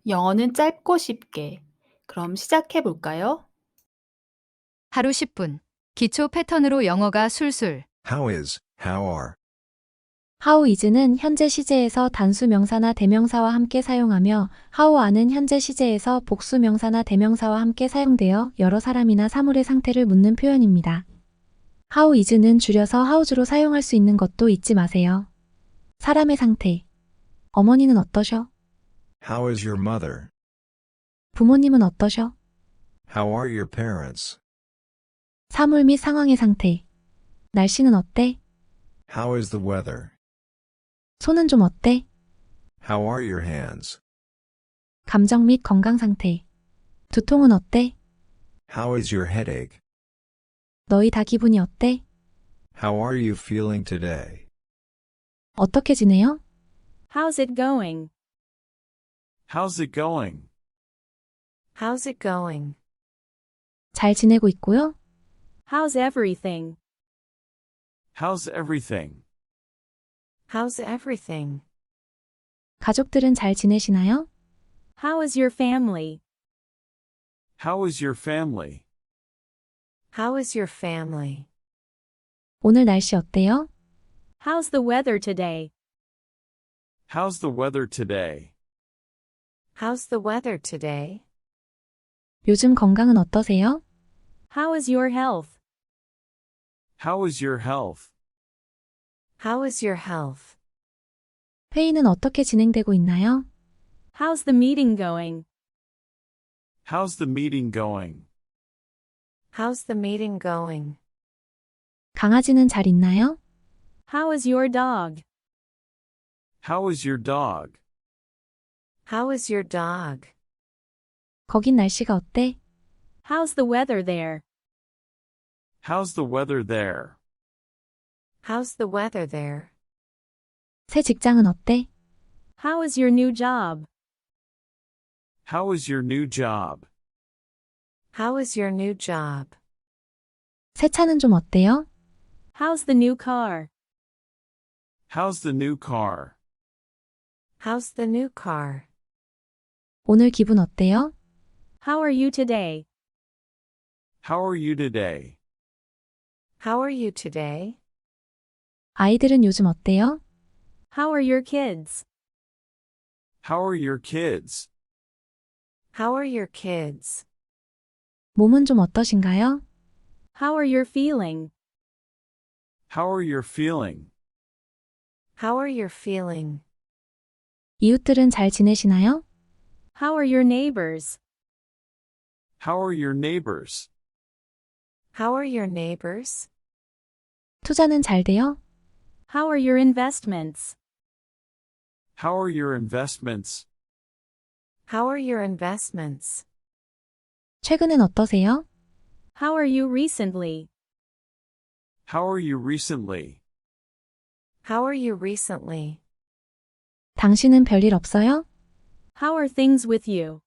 영어는 짧고 쉽게. 그럼 시작해 볼까요? 하루 10분. 기초 패턴으로 영어가 술술. How are. How is는 현재 시제에서 단수 명사나 대명사와 함께 사용하며 how are는 현재 시제에서 복수 명사나 대명사와 함께 사용되어 여러 사람이나 사물의 상태를 묻는 표현입니다. How is는 줄여서 hows로 사용할 수 있는 것도 잊지 마세요. 사람의 상태. 어머니는 어떠셔? How is your mother? 부모님은 어떠셔? How are your parents? 사물 및 상황의 상태. 날씨는 어때? How is the weather? 손은 좀 어때? How are your hands? 감정 및 건강 상태. 두통은 어때? How is your headache? 너희 다 기분이 어때? How are you feeling today? 어떻게 지내요? How's it going? How's it going? How's it going? 잘 지내고 있고요. How's everything? How's everything? How's everything? 가족들은 잘 지내시나요? How is your family? How is your family? How is your family? 오늘 날씨 어때요? How's the weather today? How's the weather today? How's the weather today? 요즘 건강은 어떠세요? How is your health? How is your health? How is your health? 회의는 어떻게 진행되고 있나요? How's the meeting going? How's the meeting going? How's the meeting going? 강아지는 잘 있나요? How is your dog? How is your dog? How is your dog? 거긴 날씨가 어때? How's the weather there? How's the weather there? How's the weather there? 새 직장은 어때? How is your new job? How is your new job? How is your new job? 새 차는 좀 어때요? How's the new car? How's the new car? How's the new car? 오늘 기분 어때요? How are you today? How are you today? How are you today? 아이들은 요즘 어때요? How are your kids? How are your kids? How are your kids? 몸은 좀 어떠신가요? How are you feeling? How are you feeling? How are you feeling? 이웃들은 잘 지내시나요? How are your neighbors? How are your neighbors? How are your neighbors? 투자는 잘 돼요? How are your investments? How are your investments? How are your investments? 최근엔 어떠세요? How are you recently? How are you recently? How are you recently? 당신은 별일 없어요? How are things with you?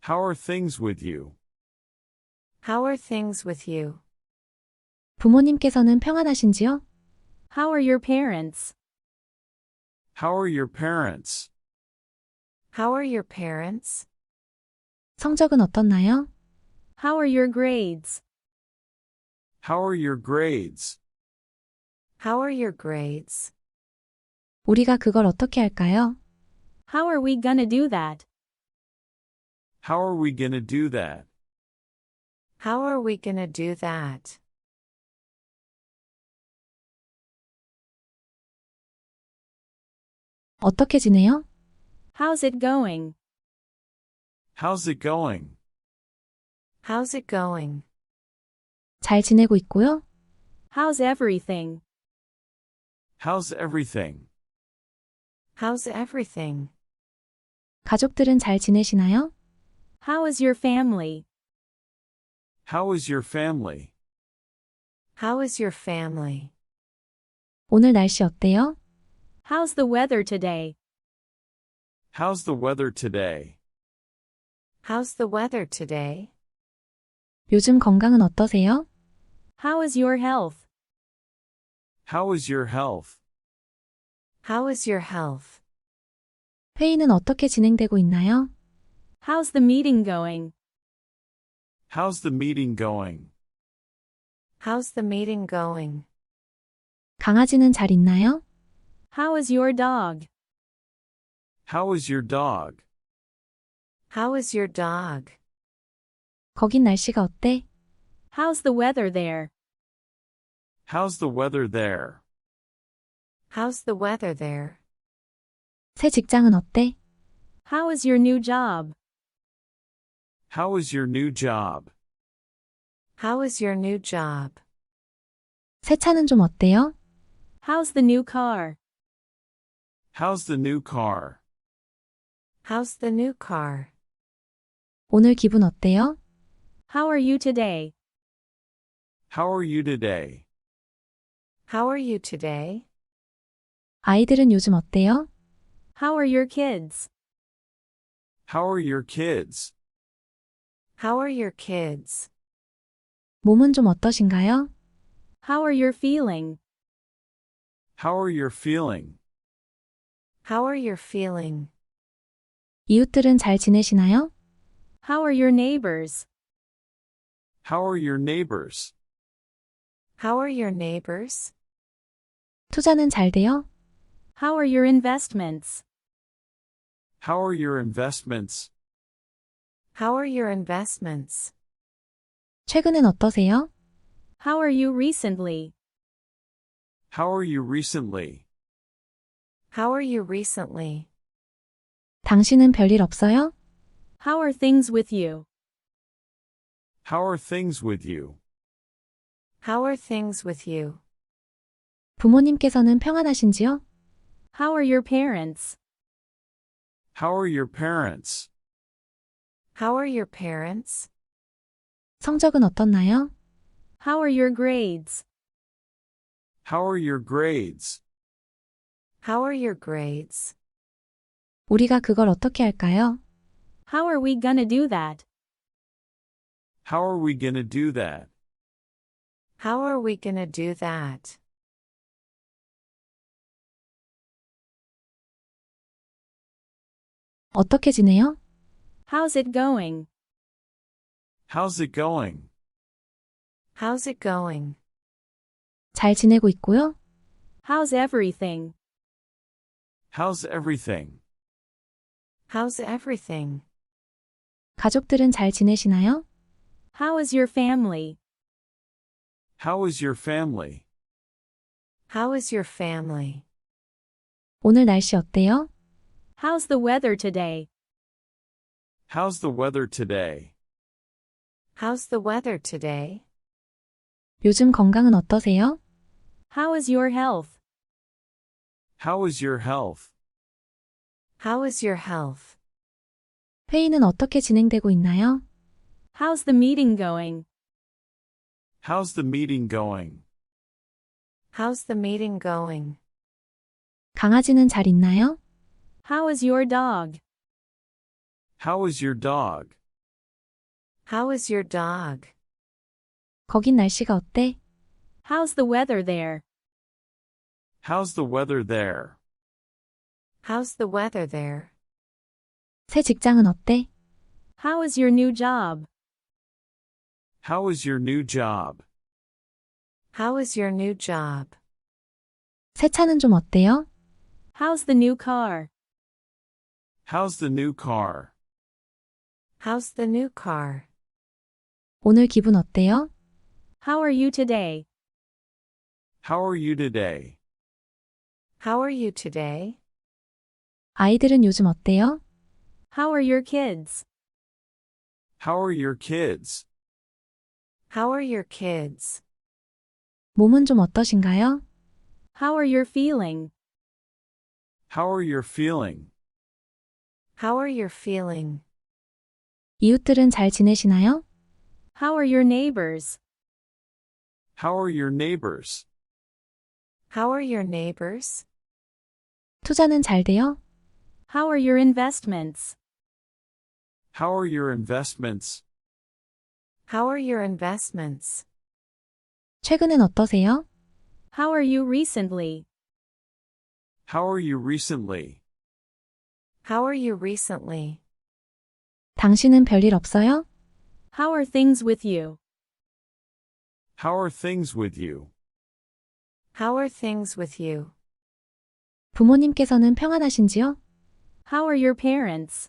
How are things with you? How are things with you? 부모님께서는 평안하신지요? How are your parents? How are your parents? How are your parents? 성적은 어떻나요? How are your grades? How are your grades? How are your grades? 우리가 그걸 어떻게 할까요? How are we gonna do that? How are we gonna do that? How are we gonna do that? 어떻게 지내요? How's it going? How's it going? How's it going? 잘 지내고 있고요. How's everything? How's everything? How's everything? 가족들은 잘 지내시나요? How is your family? How is your family? How is your family? 오늘 날씨 어때요? How's the weather today? How's the weather today? How's the weather today? 요즘 건강은 어떠세요? How is your health? How is your health? How is your health? 회의는 어떻게 진행되고 있나요? How's the meeting going? How's the meeting going? How's the meeting going? 강아지는 잘 있나요? How is your dog? How is your dog? How is your dog? 거긴 날씨가 어때? How's the weather there? How's the weather there? How's the weather there? 새 직장은 어때? How is your new job? How is your new job? How is your new job? 새 차는 좀 어때요? How's the new car? How's the new car? How's the new car? 오늘 기분 어때요? How are you today? How are you today? How are you today? 아이들은 요즘 어때요? How are your kids? How are your kids? How are your kids? 몸은 좀 어떠신가요? How are you feeling? How are you feeling? How are you feeling? 이웃들은 잘 지내시나요? How are your neighbors? How are your neighbors? How are your neighbors? 투자는 잘 돼요? How are your investments? How are your investments? How are your investments? 최근엔 어떠세요? How are you recently? How are you recently? How are you recently? 당신은 별일 없어요? How are things with you? How are things with you? How are things with you? 부모님께서는 평안하신지요? How are your parents? How are your parents? How are your parents? 성적은 어떻나요? How are your grades? How are your grades? How are your grades? 우리가 그걸 어떻게 할까요? How are we gonna do that? How are we gonna do that? How are we gonna do that? 어떻게 지내요? How's it going? How's it going? How's it going? 잘 지내고 있고요. How's everything? How's everything? How's everything? 가족들은 잘 지내시나요? How is your family? How is your family? How is your family? 오늘 날씨 어때요? How's the weather today? How's the weather today? How's the weather today? 요즘 건강은 어떠세요? How is your health? How is your health? How is your health? 회의는 어떻게 진행되고 있나요? How's the meeting going? How's the meeting going? How's the meeting going? 강아지는 잘 있나요? How is your dog? How is your dog? How is your dog? 거긴 날씨가 어때? How's the weather there? How's the weather there? How's the weather there? 새 직장은 어때? How is your new job? How is your new job? How is your new job? 새 차는 좀 어때요? How's the new car? How's the new car? How's the new car? 오늘 기분 어때요? How are you today? How are you today? How are you today? 아이들은 요즘 어때요? How are your kids? How are your kids? How are your kids? 몸은 좀 어떠신가요? How are you feeling? How are you feeling? How are you feeling? 이웃들은 잘 지내시나요? How are your neighbors? How are your neighbors? How are your neighbors? 투자는 잘 돼요? How are your investments? How are your investments? How are your investments? 최근엔 어떠세요? How are you recently? How are you recently? How are you recently? 당신은 별일 없어요? How are things with you? How are things with you? How are things with you? 부모님께서는 평안하신지요? How are your parents?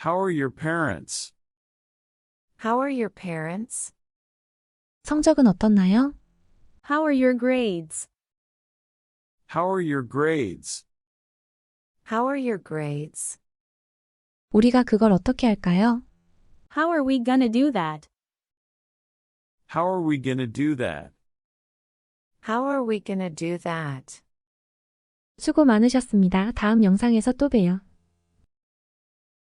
How are your parents? How are your parents? 성적은 어떻나요? How are your grades? How are your grades? How are your grades? 우리가 그걸 어떻게 할까요? How are we gonna do that? How are we gonna do that? How are we gonna do that? 수고 많으셨습니다. 다음 영상에서 또 봬요.